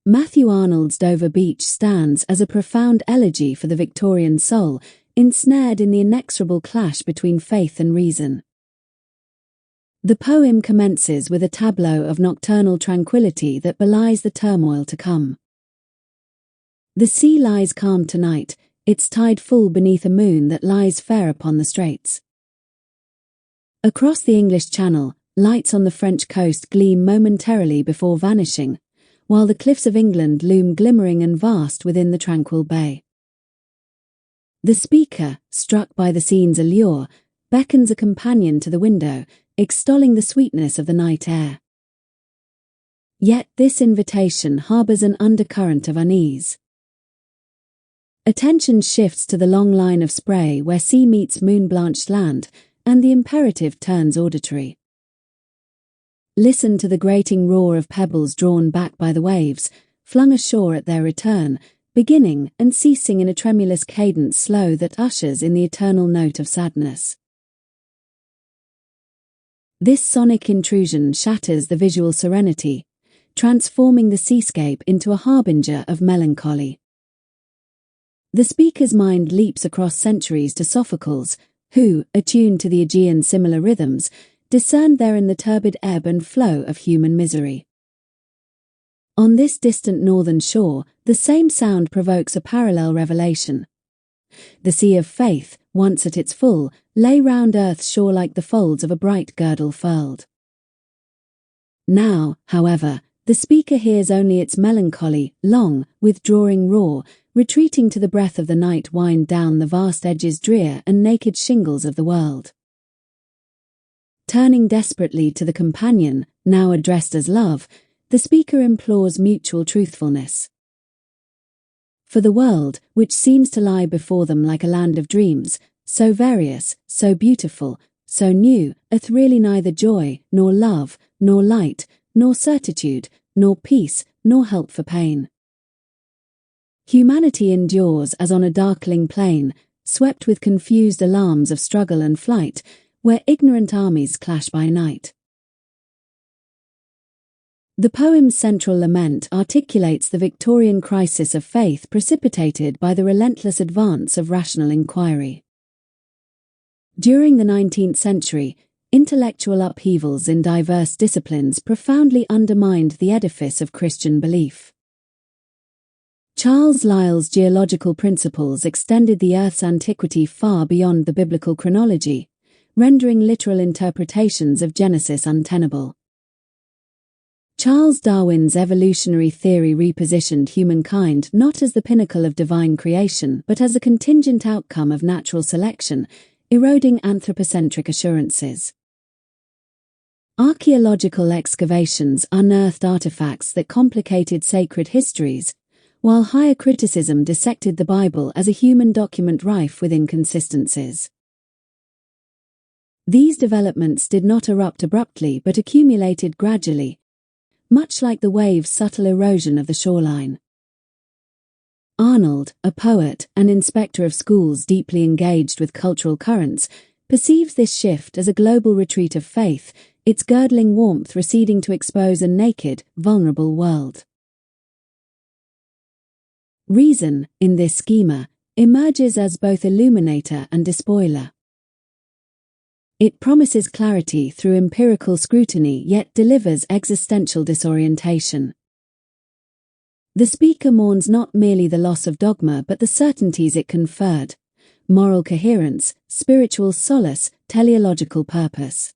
Matthew Arnold's Dover Beach stands as a profound elegy for the Victorian soul, ensnared in the inexorable clash between faith and reason. The poem commences with a tableau of nocturnal tranquility that belies the turmoil to come. The sea lies calm tonight, its tide full beneath a moon that lies fair upon the straits. Across the English Channel, lights on the French coast gleam momentarily before vanishing, while the cliffs of England loom glimmering and vast within the tranquil bay. The speaker, struck by the scene's allure, beckons a companion to the window, extolling the sweetness of the night air. Yet this invitation harbours an undercurrent of unease. Attention shifts to the long line of spray where sea meets moon-blanched land, and the imperative turns auditory. Listen to the grating roar of pebbles drawn back by the waves, flung ashore at their return, beginning and ceasing in a tremulous cadence slow that ushers in the eternal note of sadness. This sonic intrusion shatters the visual serenity, transforming the seascape into a harbinger of melancholy. The speaker's mind leaps across centuries to Sophocles, who, attuned to the Aegean similar rhythms, discerned therein the turbid ebb and flow of human misery. On this distant northern shore, the same sound provokes a parallel revelation. The sea of faith, once at its full, lay round earth's shore like the folds of a bright girdle furled. Now, however, the speaker hears only its melancholy, long, withdrawing roar, retreating to the breath of the night wind down the vast edges drear and naked shingles of the world. Turning desperately to the companion, now addressed as love, the speaker implores mutual truthfulness. For the world, which seems to lie before them like a land of dreams, so various, so beautiful, so new, hath really neither joy, nor love, nor light, nor certitude, nor peace, nor help for pain. Humanity endures as on a darkling plain, swept with confused alarms of struggle and flight, where ignorant armies clash by night. The poem's central lament articulates the Victorian crisis of faith precipitated by the relentless advance of rational inquiry. During the 19th century, intellectual upheavals in diverse disciplines profoundly undermined the edifice of Christian belief. Charles Lyell's geological principles extended the Earth's antiquity far beyond the biblical chronology, rendering literal interpretations of Genesis untenable. Charles Darwin's evolutionary theory repositioned humankind not as the pinnacle of divine creation but as a contingent outcome of natural selection, eroding anthropocentric assurances. Archaeological excavations unearthed artifacts that complicated sacred histories, while higher criticism dissected the Bible as a human document rife with inconsistencies. These developments did not erupt abruptly but accumulated gradually, much like the wave's subtle erosion of the shoreline. Arnold, a poet and inspector of schools deeply engaged with cultural currents, perceives this shift as a global retreat of faith, its girdling warmth receding to expose a naked, vulnerable world. Reason, in this schema, emerges as both illuminator and despoiler. It promises clarity through empirical scrutiny yet delivers existential disorientation. The speaker mourns not merely the loss of dogma but the certainties it conferred: moral coherence, spiritual solace, teleological purpose.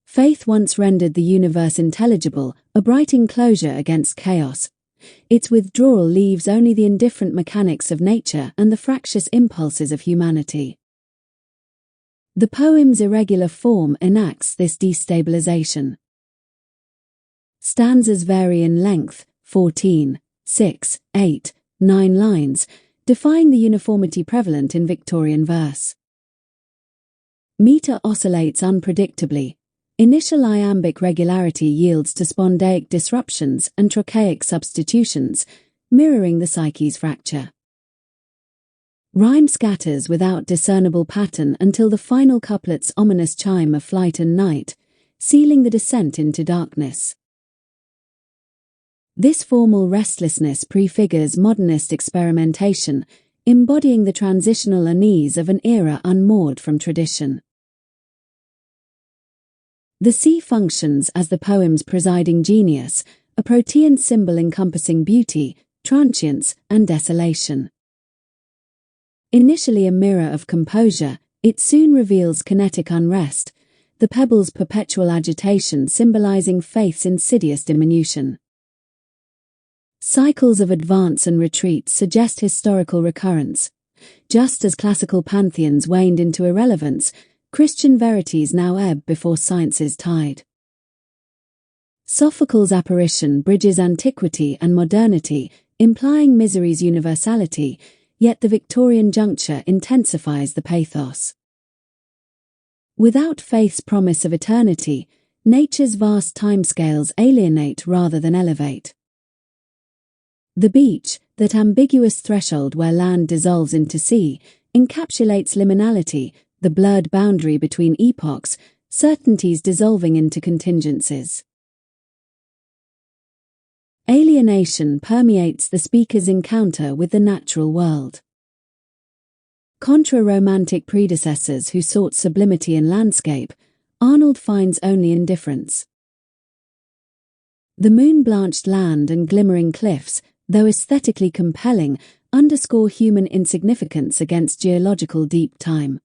Faith once rendered the universe intelligible, a bright enclosure against chaos. Its withdrawal leaves only the indifferent mechanics of nature and the fractious impulses of humanity. The poem's irregular form enacts this destabilization. Stanzas vary in length, 14, 6, 8, 9 lines, defying the uniformity prevalent in Victorian verse. Meter oscillates unpredictably. Initial iambic regularity yields to spondaic disruptions and trochaic substitutions, mirroring the psyche's fracture. Rhyme scatters without discernible pattern until the final couplet's ominous chime of flight and night, sealing the descent into darkness. This formal restlessness prefigures modernist experimentation, embodying the transitional unease of an era unmoored from tradition. The sea functions as the poem's presiding genius, a protean symbol encompassing beauty, transience, and desolation. Initially a mirror of composure, it soon reveals kinetic unrest, the pebbles' perpetual agitation symbolizing faith's insidious diminution. Cycles of advance and retreat suggest historical recurrence. Just as classical pantheons waned into irrelevance, Christian verities now ebb before science's tide. Sophocles' apparition bridges antiquity and modernity, implying misery's universality, yet the Victorian juncture intensifies the pathos. Without faith's promise of eternity, nature's vast timescales alienate rather than elevate. The beach, that ambiguous threshold where land dissolves into sea, encapsulates liminality, the blurred boundary between epochs, certainties dissolving into contingencies. Alienation permeates the speaker's encounter with the natural world. Contra romantic predecessors who sought sublimity in landscape, Arnold finds only indifference. The moon-blanched land and glimmering cliffs, though aesthetically compelling, underscore human insignificance against geological deep time.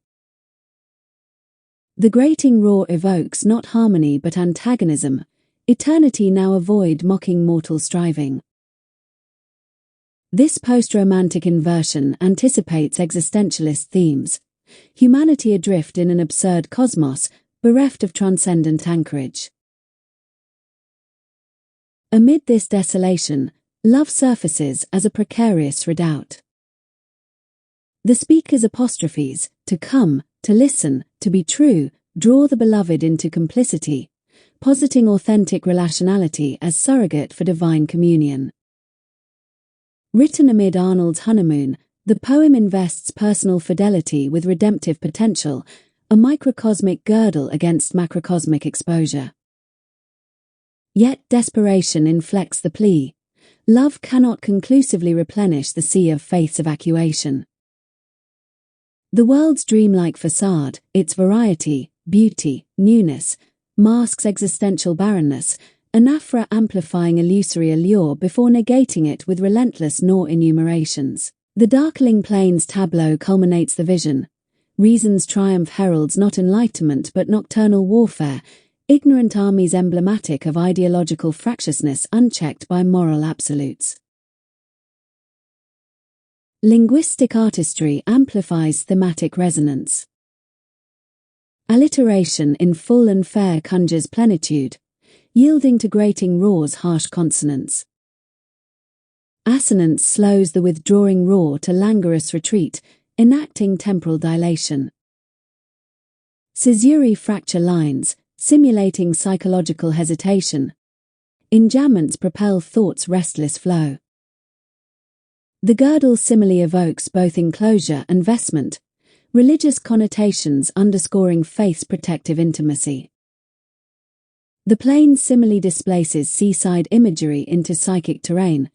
The grating roar evokes not harmony but antagonism, eternity now avoid mocking mortal striving. This post-romantic inversion anticipates existentialist themes, humanity adrift in an absurd cosmos, bereft of transcendent anchorage. Amid this desolation, love surfaces as a precarious redoubt. The speaker's apostrophes, to come, to listen, to be true, draw the beloved into complicity, positing authentic relationality as surrogate for divine communion. Written amid Arnold's honeymoon, the poem invests personal fidelity with redemptive potential, a microcosmic girdle against macrocosmic exposure. Yet desperation inflects the plea. Love cannot conclusively replenish the sea of faith's evacuation. The world's dreamlike facade, its variety, beauty, newness, masks existential barrenness, anaphora amplifying illusory allure before negating it with relentless enumerations. The darkling plains tableau culminates the vision. Reason's triumph heralds not enlightenment but nocturnal warfare, ignorant armies emblematic of ideological fractiousness unchecked by moral absolutes. Linguistic artistry amplifies thematic resonance. Alliteration in full and fair conjures plenitude, yielding to grating roar's harsh consonants. Assonance slows the withdrawing roar to languorous retreat, enacting temporal dilation. Caesuri fracture lines, simulating psychological hesitation. Enjambments propel thought's restless flow. The girdle simile evokes both enclosure and vestment, religious connotations underscoring faith's protective intimacy. The plain simile displaces seaside imagery into psychic terrain,